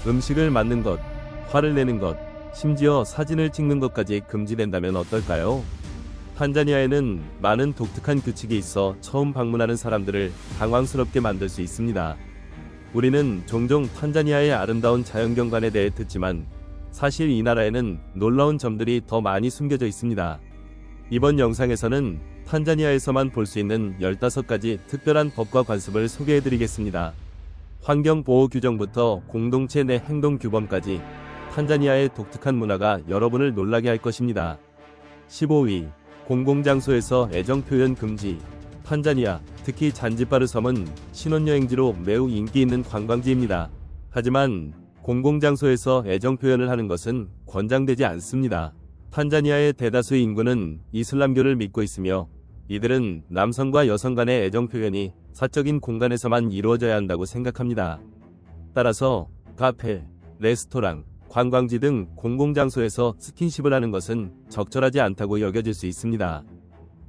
음식을 만든 것, 화를 내는 것, 심지어 사진을 찍는 것까지 금지된다면 어떨까요? 탄자니아에는 많은 독특한 규칙이 있어 처음 방문하는 사람들을 당황스럽게 만들 수 있습니다. 우리는 종종 탄자니아의 아름다운 자연경관에 대해 듣지만 사실 이 나라에는 놀라운 점들이 더 많이 숨겨져 있습니다. 이번 영상에서는 탄자니아에서만 볼 수 있는 15가지 특별한 법과 관습을 소개해드리겠습니다. 환경보호 규정부터 공동체 내 행동 규범까지 탄자니아의 독특한 문화가 여러분을 놀라게 할 것입니다. 15위. 공공장소에서 애정 표현 금지. 탄자니아, 특히 잔지바르 섬은 신혼여행지로 매우 인기 있는 관광지입니다. 하지만 공공장소에서 애정 표현을 하는 것은 권장되지 않습니다. 탄자니아의 대다수의 인구는 이슬람교를 믿고 있으며 이들은 남성과 여성 간의 애정 표현이 사적인 공간에서만 이루어져야 한다고 생각합니다. 따라서 카페, 레스토랑, 관광지 등 공공장소에서 스킨십을 하는 것은 적절하지 않다고 여겨질 수 있습니다.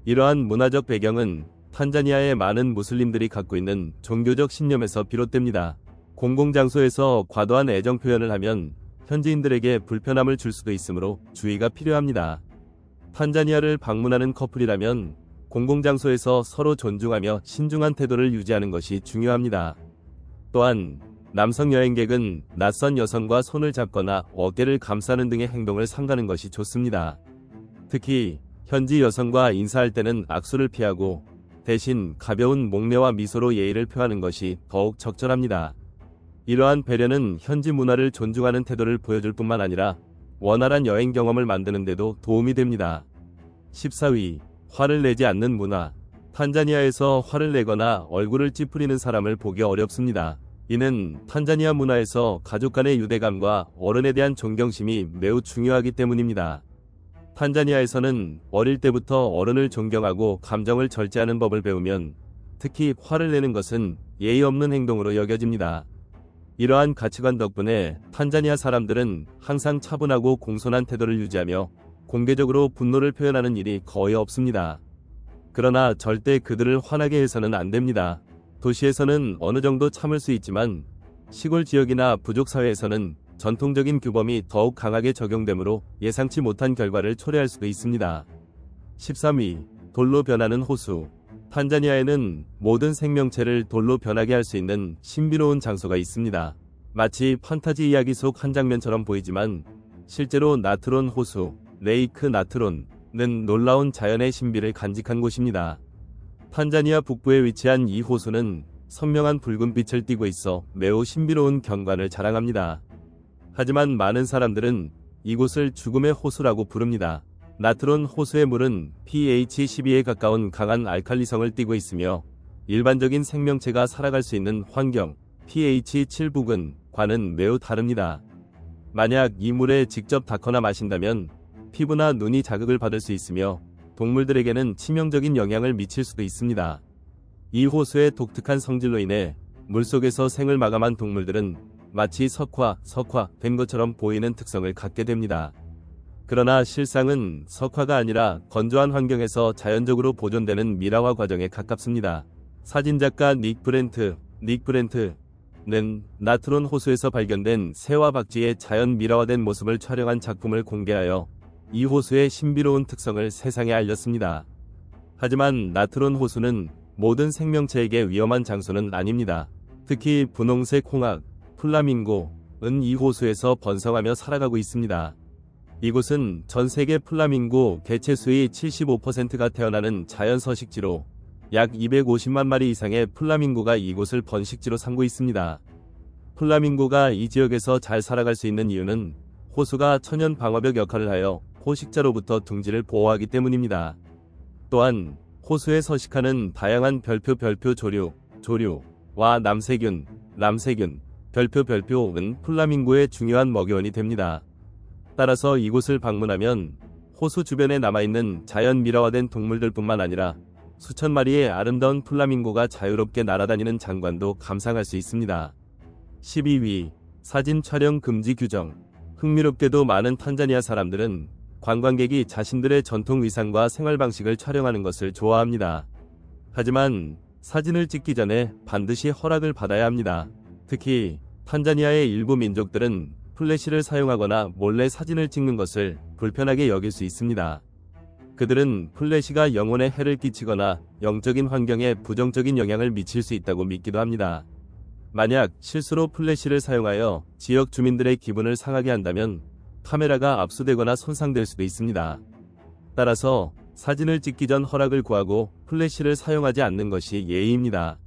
이러한 문화적 배경은 탄자니아의 많은 무슬림들이 갖고 있는 종교적 신념에서 비롯됩니다. 공공장소에서 과도한 애정 표현을 하면 현지인들에게 불편함을 줄 수도 있으므로 주의가 필요합니다. 탄자니아를 방문하는 커플이라면 공공장소에서 서로 존중하며 신중한 태도를 유지하는 것이 중요합니다. 또한 남성 여행객은 낯선 여성과 손을 잡거나 어깨를 감싸는 등의 행동을 삼가는 것이 좋습니다. 특히 현지 여성과 인사할 때는 악수를 피하고 대신 가벼운 목례와 미소로 예의를 표하는 것이 더욱 적절합니다. 이러한 배려는 현지 문화를 존중하는 태도를 보여줄 뿐만 아니라 원활한 여행 경험을 만드는 데도 도움이 됩니다. 14위. 화를 내지 않는 문화. 탄자니아에서 화를 내거나 얼굴을 찌푸리는 사람을 보기 어렵습니다. 이는 탄자니아 문화에서 가족 간의 유대감과 어른에 대한 존경심이 매우 중요하기 때문입니다. 탄자니아에서는 어릴 때부터 어른을 존경하고 감정을 절제하는 법을 배우면 특히 화를 내는 것은 예의 없는 행동으로 여겨집니다. 이러한 가치관 덕분에 탄자니아 사람들은 항상 차분하고 공손한 태도를 유지하며 공개적으로 분노를 표현하는 일이 거의 없습니다. 그러나 절대 그들을 화나게 해서는 안 됩니다. 도시에서는 어느 정도 참을 수 있지만 시골 지역이나 부족 사회에서는 전통적인 규범이 더욱 강하게 적용되므로 예상치 못한 결과를 초래할 수도 있습니다. 13위. 돌로 변하는 호수. 탄자니아에는 모든 생명체를 돌로 변하게 할 수 있는 신비로운 장소가 있습니다. 마치 판타지 이야기 속 한 장면처럼 보이지만 실제로 나트론 호수, 레이크 나트론은 놀라운 자연의 신비를 간직한 곳입니다. 탄자니아 북부에 위치한 이 호수는 선명한 붉은 빛을 띠고 있어 매우 신비로운 경관을 자랑합니다. 하지만 많은 사람들은 이곳을 죽음의 호수라고 부릅니다. 나트론 호수의 물은 pH 12에 가까운 강한 알칼리성을 띠고 있으며 일반적인 생명체가 살아갈 수 있는 환경 pH 7 부근과는 매우 다릅니다. 만약 이 물에 직접 닿거나 마신다면 피부나 눈이 자극을 받을 수 있으며 동물들에게는 치명적인 영향을 미칠 수도 있습니다. 이 호수의 독특한 성질로 인해 물속에서 생을 마감한 동물들은 마치 석화된 것처럼 보이는 특성을 갖게 됩니다. 그러나 실상은 석화가 아니라 건조한 환경에서 자연적으로 보존되는 미라화 과정에 가깝습니다. 사진작가 닉 브렌트는 나트론 호수에서 발견된 새와 박쥐의 자연 미라화된 모습을 촬영한 작품을 공개하여 이 호수의 신비로운 특성을 세상에 알렸습니다. 하지만 나트론 호수는 모든 생명체에게 위험한 장소는 아닙니다. 특히 분홍색 홍학, 플라밍고는 이 호수에서 번성하며 살아가고 있습니다. 이곳은 전 세계 플라밍고 개체수의 75%가 태어나는 자연 서식지로 약 250만 마리 이상의 플라밍고가 이곳을 번식지로 삼고 있습니다. 플라밍고가 이 지역에서 잘 살아갈 수 있는 이유는 호수가 천연 방어벽 역할을 하여 포식자로부터 둥지를 보호하기 때문입니다. 또한 호수에 서식하는 다양한 별표 조류와 남세균, 별표는 플라밍고의 중요한 먹이원이 됩니다. 따라서 이곳을 방문하면 호수 주변에 남아있는 자연 미라화된 동물들뿐만 아니라 수천 마리의 아름다운 플라밍고가 자유롭게 날아다니는 장관도 감상할 수 있습니다. 12위. 사진 촬영 금지 규정. 흥미롭게도 많은 탄자니아 사람들은 관광객이 자신들의 전통 의상과 생활 방식을 촬영하는 것을 좋아합니다. 하지만 사진을 찍기 전에 반드시 허락을 받아야 합니다. 특히 탄자니아의 일부 민족들은 플래시를 사용하거나 몰래 사진을 찍는 것을 불편하게 여길 수 있습니다. 그들은 플래시가 영혼에 해를 끼치거나 영적인 환경에 부정적인 영향을 미칠 수 있다고 믿기도 합니다. 만약 실수로 플래시를 사용하여 지역 주민들의 기분을 상하게 한다면 카메라가 압수되거나 손상될 수도 있습니다. 따라서 사진을 찍기 전 허락을 구하고 플래시를 사용하지 않는 것이 예의입니다.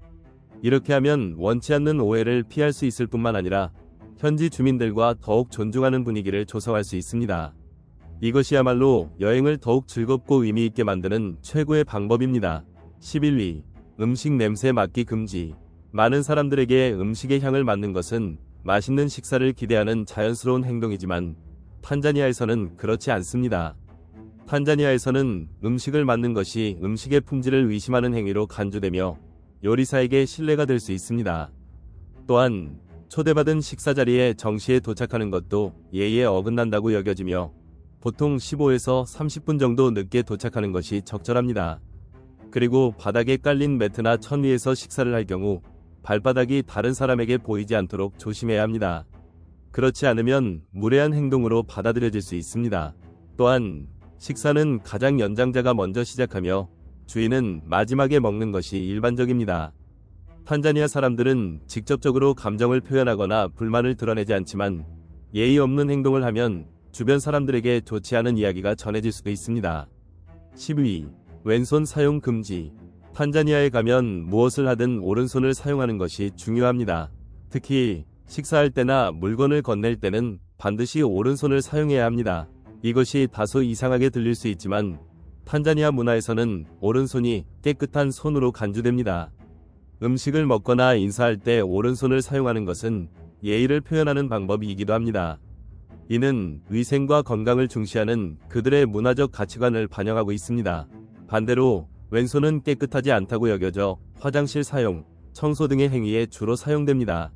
이렇게 하면 원치 않는 오해를 피할 수 있을 뿐만 아니라 현지 주민들과 더욱 존중하는 분위기를 조성할 수 있습니다. 이것이야말로 여행을 더욱 즐겁고 의미 있게 만드는 최고의 방법입니다. 11위. 음식 냄새 맡기 금지. 많은 사람들에게 음식의 향을 맡는 것은 맛있는 식사를 기대하는 자연스러운 행동이지만 탄자니아에서는 그렇지 않습니다. 탄자니아에서는 음식을 맡는 것이 음식의 품질을 의심하는 행위로 간주되며 요리사에게 신뢰가 될 수 있습니다. 또한 초대받은 식사 자리에 정시에 도착하는 것도 예의에 어긋난다고 여겨지며 보통 15에서 30분 정도 늦게 도착하는 것이 적절합니다. 그리고 바닥에 깔린 매트나 천 위에서 식사를 할 경우 발바닥이 다른 사람에게 보이지 않도록 조심해야 합니다. 그렇지 않으면 무례한 행동으로 받아들여질 수 있습니다. 또한 식사는 가장 연장자가 먼저 시작하며 주인은 마지막에 먹는 것이 일반적입니다. 탄자니아 사람들은 직접적으로 감정을 표현하거나 불만을 드러내지 않지만 예의 없는 행동을 하면 주변 사람들에게 좋지 않은 이야기가 전해질 수도 있습니다. 12. 왼손 사용 금지. 탄자니아에 가면 무엇을 하든 오른손을 사용하는 것이 중요합니다. 특히 식사할 때나 물건을 건넬 때는 반드시 오른손을 사용해야 합니다. 이것이 다소 이상하게 들릴 수 있지만 탄자니아 문화에서는 오른손이 깨끗한 손으로 간주됩니다. 음식을 먹거나 인사할 때 오른손을 사용하는 것은 예의를 표현하는 방법이기도 합니다. 이는 위생과 건강을 중시하는 그들의 문화적 가치관을 반영하고 있습니다. 반대로 왼손은 깨끗하지 않다고 여겨져 화장실 사용, 청소 등의 행위에 주로 사용됩니다.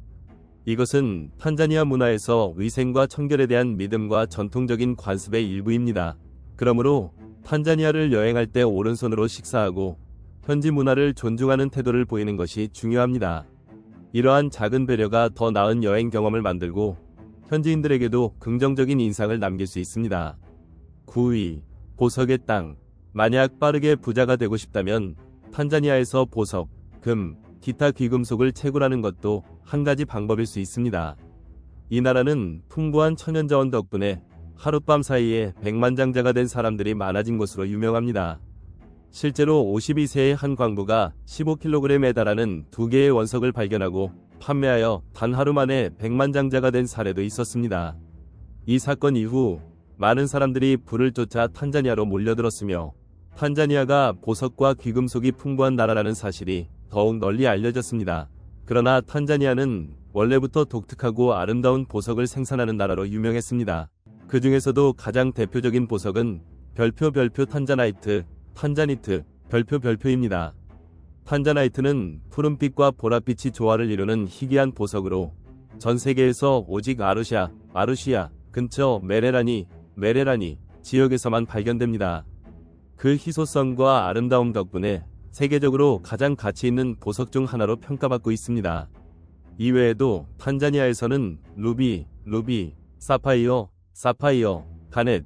이것은 탄자니아 문화에서 위생과 청결에 대한 믿음과 전통적인 관습의 일부입니다. 그러므로 탄자니아를 여행할 때 오른손으로 식사하고 현지 문화를 존중하는 태도를 보이는 것이 중요합니다. 이러한 작은 배려가 더 나은 여행 경험을 만들고 현지인들에게도 긍정적인 인상을 남길 수 있습니다. 9위. 보석의 땅. 만약 빠르게 부자가 되고 싶다면 탄자니아에서 보석, 금, 기타 귀금속을 채굴하는 것도 한 가지 방법일 수 있습니다. 이 나라는 풍부한 천연자원 덕분에 하룻밤 사이에 백만장자가 된 사람들이 많아진 곳으로 유명합니다. 실제로 52세의 한 광부가 15kg에 달하는 2개의 원석을 발견하고 판매하여 단 하루 만에 백만장자가 된 사례도 있었습니다. 이 사건 이후 많은 사람들이 불을 쫓아 탄자니아로 몰려들었으며 탄자니아가 보석과 귀금속이 풍부한 나라라는 사실이 더욱 널리 알려졌습니다. 그러나 탄자니아는 원래부터 독특하고 아름다운 보석을 생산하는 나라로 유명했습니다. 그 중에서도 가장 대표적인 보석은 별표 탄자나이트, 탄자니트, 별표입니다. 탄자나이트는 푸른빛과 보랏빛이 조화를 이루는 희귀한 보석으로 전 세계에서 오직 아루시아 근처 메레라니 지역에서만 발견됩니다. 그 희소성과 아름다움 덕분에 세계적으로 가장 가치 있는 보석 중 하나로 평가받고 있습니다. 이외에도 탄자니아에서는 루비, 사파이어, 가넷,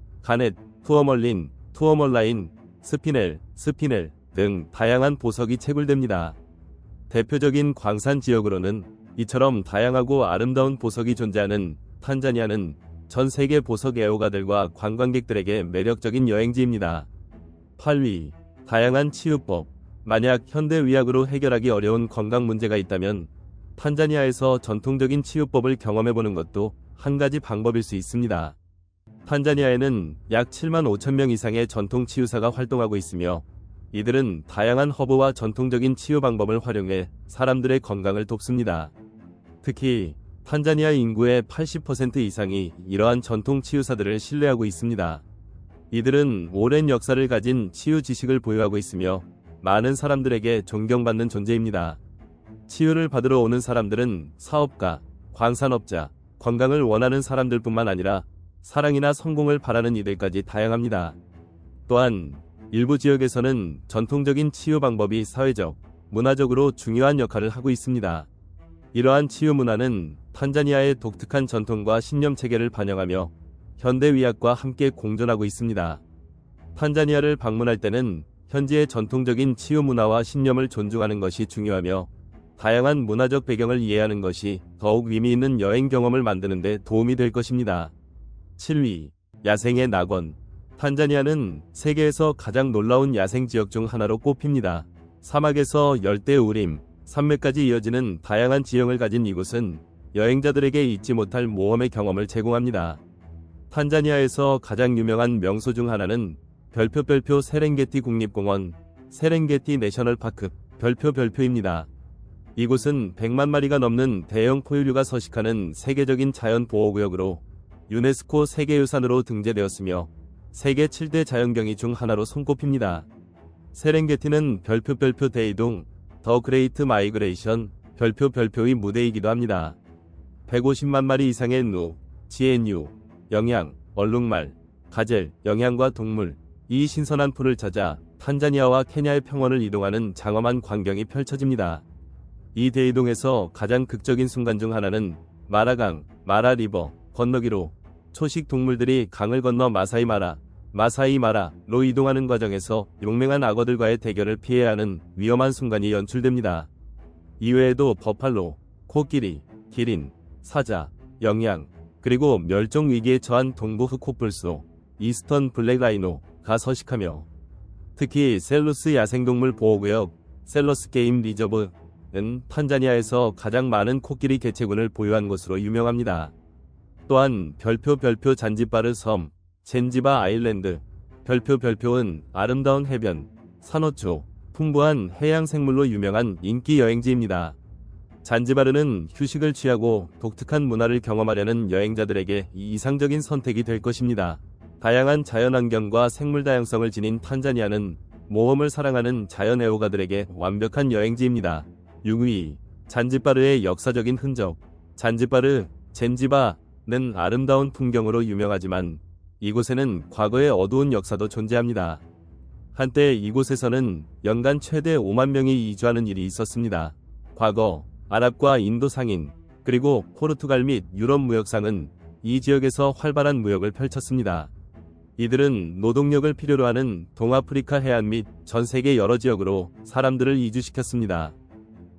투어멀라인, 스피넬 등 다양한 보석이 채굴됩니다. 대표적인 광산 지역으로는 이처럼 다양하고 아름다운 보석이 존재하는 탄자니아는 전 세계 보석 애호가들과 관광객들에게 매력적인 여행지입니다. 8위. 다양한 치유법. 만약 현대의학으로 해결하기 어려운 건강 문제가 있다면 탄자니아에서 전통적인 치유법을 경험해보는 것도 한 가지 방법일 수 있습니다. 탄자니아에는 약 7만 5천 명 이상의 전통 치유사가 활동하고 있으며 이들은 다양한 허브와 전통적인 치유 방법을 활용해 사람들의 건강을 돕습니다. 특히 탄자니아 인구의 80% 이상이 이러한 전통 치유사들을 신뢰하고 있습니다. 이들은 오랜 역사를 가진 치유 지식을 보유하고 있으며 많은 사람들에게 존경받는 존재입니다. 치유를 받으러 오는 사람들은 사업가, 광산업자, 건강을 원하는 사람들뿐만 아니라 사랑이나 성공을 바라는 이들까지 다양합니다. 또한 일부 지역에서는 전통적인 치유 방법이 사회적, 문화적으로 중요한 역할을 하고 있습니다. 이러한 치유 문화는 탄자니아의 독특한 전통과 신념 체계를 반영하며 현대의학과 함께 공존하고 있습니다. 탄자니아를 방문할 때는 현지의 전통적인 치유 문화와 신념을 존중하는 것이 중요하며 다양한 문화적 배경을 이해하는 것이 더욱 의미 있는 여행 경험을 만드는 데 도움이 될 것입니다. 7위. 야생의 낙원. 탄자니아는 세계에서 가장 놀라운 야생 지역 중 하나로 꼽힙니다. 사막에서 열대 우림, 산맥까지 이어지는 다양한 지형을 가진 이곳은 여행자들에게 잊지 못할 모험의 경험을 제공합니다. 탄자니아에서 가장 유명한 명소 중 하나는 별표 세렝게티 국립공원, 세렝게티 내셔널파크, 별표입니다. 이곳은 100만 마리가 넘는 대형 포유류가 서식하는 세계적인 자연보호구역으로 유네스코 세계유산으로 등재되었으며 세계 7대 자연경이 중 하나로 손꼽힙니다. 세렝게티는 별표 대이동, 더 그레이트 마이그레이션, 별표의 무대이기도 합니다. 150만 마리 이상의 누, GNU, 영양, 얼룩말, 가젤, 영양과 동물, 이 신선한 풀을 찾아 탄자니아와 케냐의 평원을 이동하는 장엄한 광경이 펼쳐집니다. 이 대이동에서 가장 극적인 순간 중 하나는 마라강, 마라리버 건너기로 초식 동물들이 강을 건너 마사이마라로 이동하는 과정에서 용맹한 악어들과의 대결을 피해야 하는 위험한 순간이 연출됩니다. 이외에도 버팔로, 코끼리, 기린, 사자, 영양, 그리고 멸종 위기에 처한 동부 흑코뿔소, 이스턴 블랙라이노가 서식하며 특히 셀루스 야생동물 보호구역, 셀러스 게임 리저브는 탄자니아에서 가장 많은 코끼리 개체군을 보유한 곳으로 유명합니다. 또한 별표 잔지바르 섬, 젠지바 아일랜드, 별표은 아름다운 해변, 산호초, 풍부한 해양 생물로 유명한 인기 여행지입니다. 잔지바르는 휴식을 취하고 독특한 문화를 경험하려는 여행자들에게 이상적인 선택이 될 것입니다. 다양한 자연환경과 생물 다양성을 지닌 탄자니아는 모험을 사랑하는 자연 애호가들에게 완벽한 여행지입니다. 6위. 잔지바르의 역사적인 흔적. 젠지바는 아름다운 풍경으로 유명하지만 이곳에는 과거의 어두운 역사도 존재합니다. 한때 이곳에서는 연간 최대 5만 명이 이주하는 일이 있었습니다. 과거 아랍과 인도 상인, 그리고 포르투갈 및 유럽 무역상은 이 지역에서 활발한 무역을 펼쳤습니다. 이들은 노동력을 필요로 하는 동아프리카 해안 및 전 세계 여러 지역으로 사람들을 이주시켰습니다.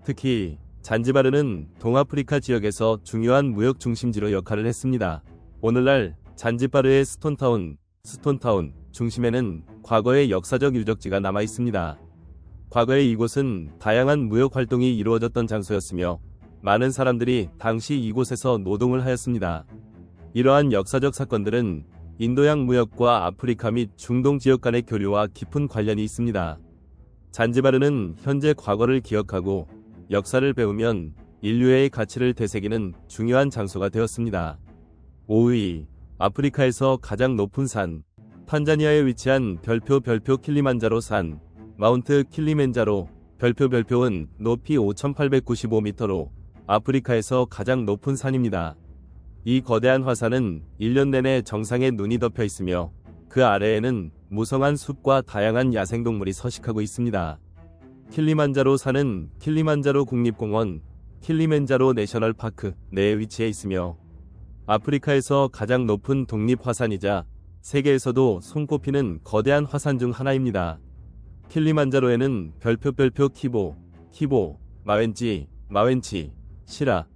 특히 잔지바르는 동아프리카 지역에서 중요한 무역 중심지로 역할을 했습니다. 오늘날 잔지바르의 스톤타운 중심에는 과거의 역사적 유적지가 남아 있습니다. 과거에 이곳은 다양한 무역 활동이 이루어졌던 장소였으며 많은 사람들이 당시 이곳에서 노동을 하였습니다. 이러한 역사적 사건들은 인도양 무역과 아프리카 및 중동 지역 간의 교류와 깊은 관련이 있습니다. 잔지바르는 현재 과거를 기억하고 역사를 배우면 인류의 가치를 되새기는 중요한 장소가 되었습니다. 5위. 아프리카에서 가장 높은 산. 탄자니아에 위치한 별표 킬리만자로 산, 마운트 킬리만자로, 별표는 높이 5,895m로 아프리카에서 가장 높은 산입니다. 이 거대한 화산은 1년 내내 정상에 눈이 덮여 있으며 그 아래에는 무성한 숲과 다양한 야생동물이 서식하고 있습니다. 킬리만자로 산은 킬리만자로 국립공원, 킬리만자로 내셔널파크 내에 위치해 있으며 아프리카에서 가장 높은 독립화산이자 세계에서도 손꼽히는 거대한 화산 중 하나입니다. 킬리만자로에는 별표 키보, 마웬치, 시라,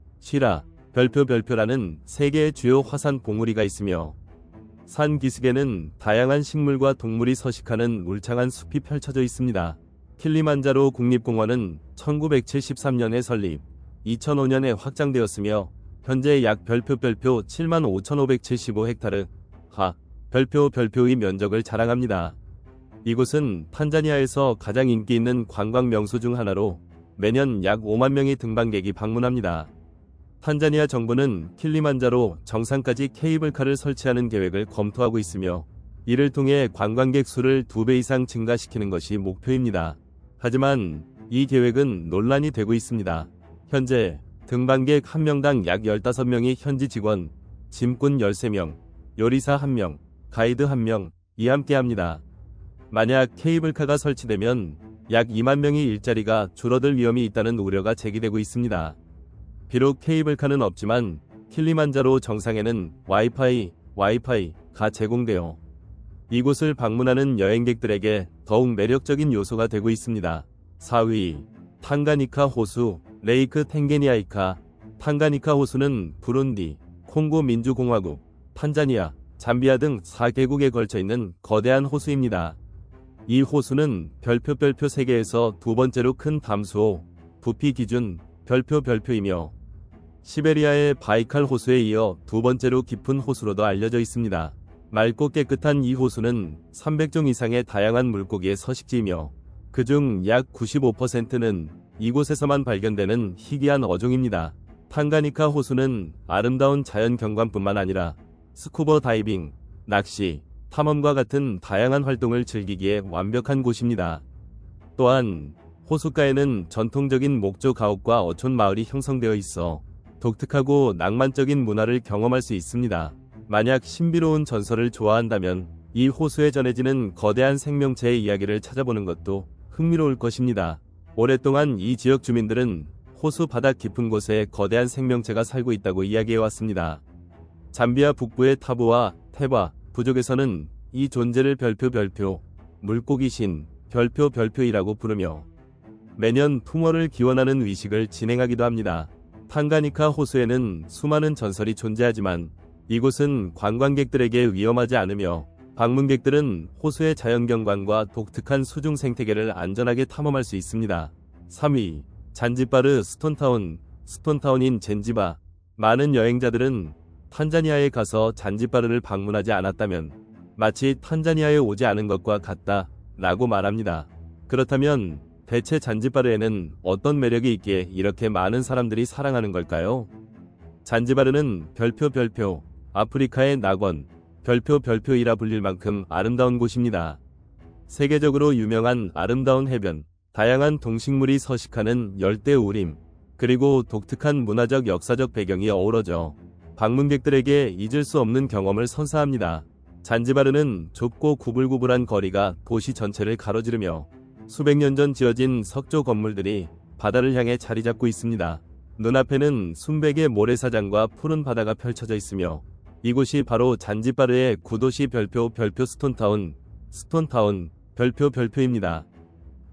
별표라는 세 개의 주요 화산 봉우리가 있으며 산 기슭에는 다양한 식물과 동물이 서식하는 울창한 숲이 펼쳐져 있습니다. 킬리만자로 국립공원은 1973년에 설립, 2005년에 확장되었으며 현재 약 별표 75,575헥타르 별표의 면적을 자랑합니다. 이곳은 탄자니아에서 가장 인기 있는 관광 명소 중 하나로 매년 약 5만 명의 등반객이 방문합니다. 탄자니아 정부는 킬리만자로 정상까지 케이블카를 설치하는 계획을 검토하고 있으며 이를 통해 관광객 수를 2배 이상 증가시키는 것이 목표입니다. 하지만 이 계획은 논란이 되고 있습니다. 현재 등반객 1명당 약 15명이 현지 직원, 짐꾼 13명, 요리사 1명, 가이드 1명이 함께합니다. 만약 케이블카가 설치되면 약 2만 명의 일자리가 줄어들 위험이 있다는 우려가 제기되고 있습니다. 비록 케이블카는 없지만 킬리만자로 정상에는 와이파이가 제공되어 이곳을 방문하는 여행객들에게 더욱 매력적인 요소가 되고 있습니다. 4위, 탕가니카 호수, 레이크 탱게니아이카. 탕가니카 호수는 부룬디, 콩고 민주공화국, 탄자니아, 잠비아 등 4개국에 걸쳐 있는 거대한 호수입니다. 이 호수는 별표 세계에서 두 번째로 큰 담수호, 부피 기준 별표이며 시베리아의 바이칼 호수에 이어 두 번째로 깊은 호수로도 알려져 있습니다. 맑고 깨끗한 이 호수는 300종 이상의 다양한 물고기의 서식지이며 그중 약 95%는 이곳에서만 발견되는 희귀한 어종입니다. 탕가니카 호수는 아름다운 자연 경관뿐만 아니라 스쿠버 다이빙, 낚시, 탐험과 같은 다양한 활동을 즐기기에 완벽한 곳입니다. 또한 호숫가에는 전통적인 목조 가옥과 어촌 마을이 형성되어 있어 독특하고 낭만적인 문화를 경험할 수 있습니다. 만약 신비로운 전설을 좋아한다면 이 호수에 전해지는 거대한 생명체의 이야기를 찾아보는 것도 흥미로울 것입니다. 오랫동안 이 지역 주민들은 호수 바닥 깊은 곳에 거대한 생명체가 살고 있다고 이야기해왔습니다. 잠비아 북부의 타부와 테바 부족에서는 이 존재를 별표 물고기신 별표이라고 부르며 매년 풍어를 기원하는 위식을 진행하기도 합니다. 탕가니카 호수에는 수많은 전설이 존재하지만 이곳은 관광객들에게 위험하지 않으며 방문객들은 호수의 자연경관과 독특한 수중 생태계를 안전하게 탐험할 수 있습니다. 3위, 잔지바르 스톤타운인 젠지바. 많은 여행자들은 탄자니아에 가서 잔지바르를 방문하지 않았다면 마치 탄자니아에 오지 않은 것과 같다 라고 말합니다. 그렇다면 대체 잔지바르에는 어떤 매력이 있기에 이렇게 많은 사람들이 사랑하는 걸까요? 잔지바르는 별표 아프리카의 낙원 별표이라 불릴 만큼 아름다운 곳입니다. 세계적으로 유명한 아름다운 해변, 다양한 동식물이 서식하는 열대우림, 그리고 독특한 문화적 역사적 배경이 어우러져 방문객들에게 잊을 수 없는 경험을 선사합니다. 잔지바르는 좁고 구불구불한 거리가 도시 전체를 가로지르며 수백 년 전 지어진 석조 건물들이 바다를 향해 자리 잡고 있습니다. 눈앞에는 순백의 모래사장과 푸른 바다가 펼쳐져 있으며 이곳이 바로 잔지바르의 구도시 별표 스톤타운 별표입니다.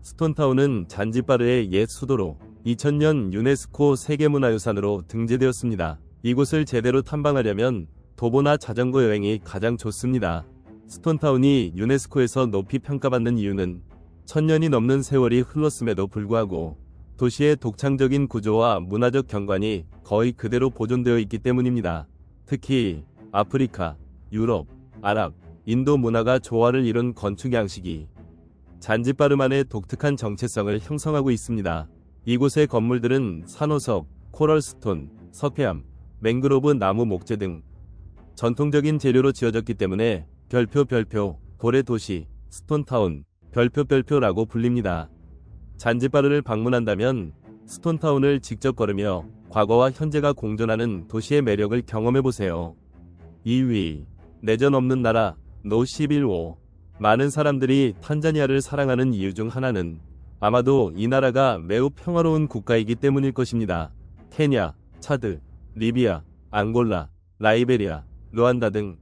스톤타운은 잔지바르의 옛 수도로 2000년 유네스코 세계문화유산으로 등재되었습니다. 이곳을 제대로 탐방하려면 도보나 자전거 여행이 가장 좋습니다. 스톤타운이 유네스코에서 높이 평가받는 이유는 1000년이 넘는 세월이 흘렀음에도 불구하고 도시의 독창적인 구조와 문화적 경관이 거의 그대로 보존되어 있기 때문입니다. 특히 아프리카, 유럽, 아랍, 인도 문화가 조화를 이룬 건축 양식이 잔지바르만의 독특한 정체성을 형성하고 있습니다. 이곳의 건물들은 산호석, 코럴스톤, 석회암, 맹그로브 나무 목재 등 전통적인 재료로 지어졌기 때문에 별표 고래 도시 스톤타운 별표라고 불립니다. 잔지바르를 방문한다면 스톤타운을 직접 걸으며 과거와 현재가 공존하는 도시의 매력을 경험해보세요. 2위, 내전 없는 나라 노 시빌워. 많은 사람들이 탄자니아를 사랑하는 이유 중 하나는 아마도 이 나라가 매우 평화로운 국가이기 때문일 것입니다. 케냐, 차드, 리비아, 앙골라, 라이베리아, 루안다 등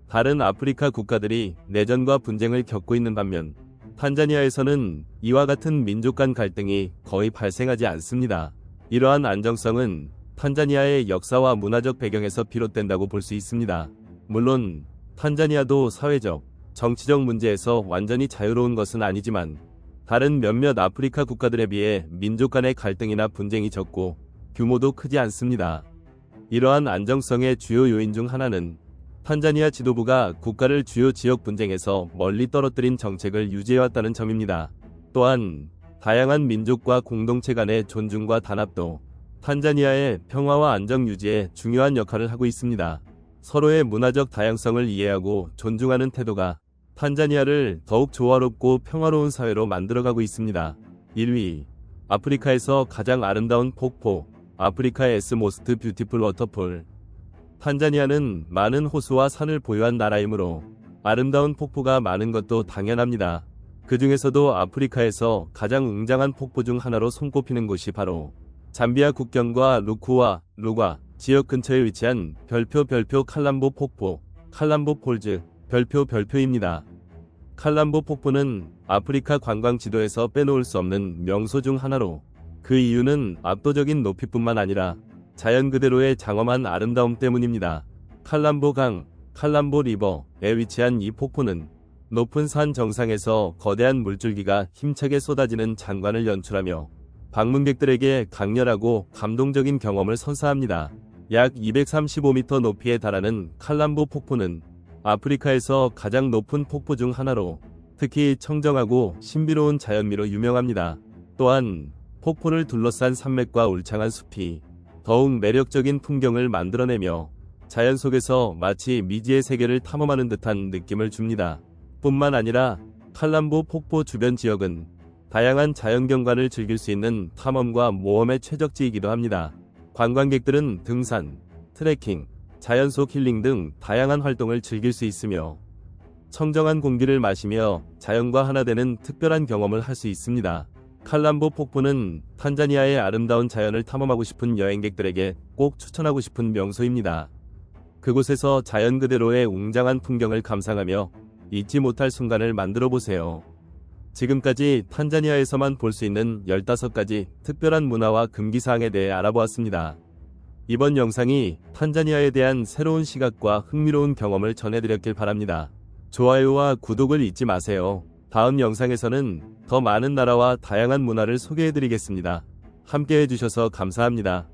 다른 아프리카 국가들이 내전과 분쟁을 겪고 있는 반면 탄자니아에서는 이와 같은 민족 간 갈등이 거의 발생하지 않습니다. 이러한 안정성은 탄자니아의 역사와 문화적 배경에서 비롯된다고 볼 수 있습니다. 물론 탄자니아도 사회적, 정치적 문제에서 완전히 자유로운 것은 아니지만 다른 몇몇 아프리카 국가들에 비해 민족 간의 갈등이나 분쟁이 적고 규모도 크지 않습니다. 이러한 안정성의 주요 요인 중 하나는 탄자니아 지도부가 국가를 주요 지역 분쟁에서 멀리 떨어뜨린 정책을 유지해왔다는 점입니다. 또한 다양한 민족과 공동체 간의 존중과 단합도 탄자니아의 평화와 안정 유지에 중요한 역할을 하고 있습니다. 서로의 문화적 다양성을 이해하고 존중하는 태도가 탄자니아를 더욱 조화롭고 평화로운 사회로 만들어가고 있습니다. 1위, 아프리카에서 가장 아름다운 폭포, 아프리카의 모스트 뷰티풀 워터폴. 탄자니아는 많은 호수와 산을 보유한 나라이므로 아름다운 폭포가 많은 것도 당연합니다. 그 중에서도 아프리카에서 가장 웅장한 폭포 중 하나로 손꼽히는 곳이 바로 잠비아 국경과 루과 지역 근처에 위치한 별표 칼람보 폭포, 칼람보 폴즈, 별표입니다. 칼람보 폭포는 아프리카 관광 지도에서 빼놓을 수 없는 명소 중 하나로, 그 이유는 압도적인 높이뿐만 아니라 자연 그대로의 장엄한 아름다움 때문입니다. 칼람보 강, 칼람보 리버에 위치한 이 폭포는 높은 산 정상에서 거대한 물줄기가 힘차게 쏟아지는 장관을 연출하며 방문객들에게 강렬하고 감동적인 경험을 선사합니다. 약 235m 높이에 달하는 칼람보 폭포는 아프리카에서 가장 높은 폭포 중 하나로, 특히 청정하고 신비로운 자연미로 유명합니다. 또한 폭포를 둘러싼 산맥과 울창한 숲이 더욱 매력적인 풍경을 만들어내며 자연 속에서 마치 미지의 세계를 탐험하는 듯한 느낌을 줍니다. 뿐만 아니라 칼람보 폭포 주변 지역은 다양한 자연경관을 즐길 수 있는 탐험과 모험의 최적지이기도 합니다. 관광객들은 등산, 트레킹, 자연 속 힐링 등 다양한 활동을 즐길 수 있으며 청정한 공기를 마시며 자연과 하나 되는 특별한 경험을 할 수 있습니다. 칼람보 폭포는 탄자니아의 아름다운 자연을 탐험하고 싶은 여행객들에게 꼭 추천하고 싶은 명소입니다. 그곳에서 자연 그대로의 웅장한 풍경을 감상하며 잊지 못할 순간을 만들어 보세요. 지금까지 탄자니아에서만 볼 수 있는 15가지 특별한 문화와 금기사항에 대해 알아보았습니다. 이번 영상이 탄자니아에 대한 새로운 시각과 흥미로운 경험을 전해드렸길 바랍니다. 좋아요와 구독을 잊지 마세요. 다음 영상에서는 더 많은 나라와 다양한 문화를 소개해드리겠습니다. 함께 해주셔서 감사합니다.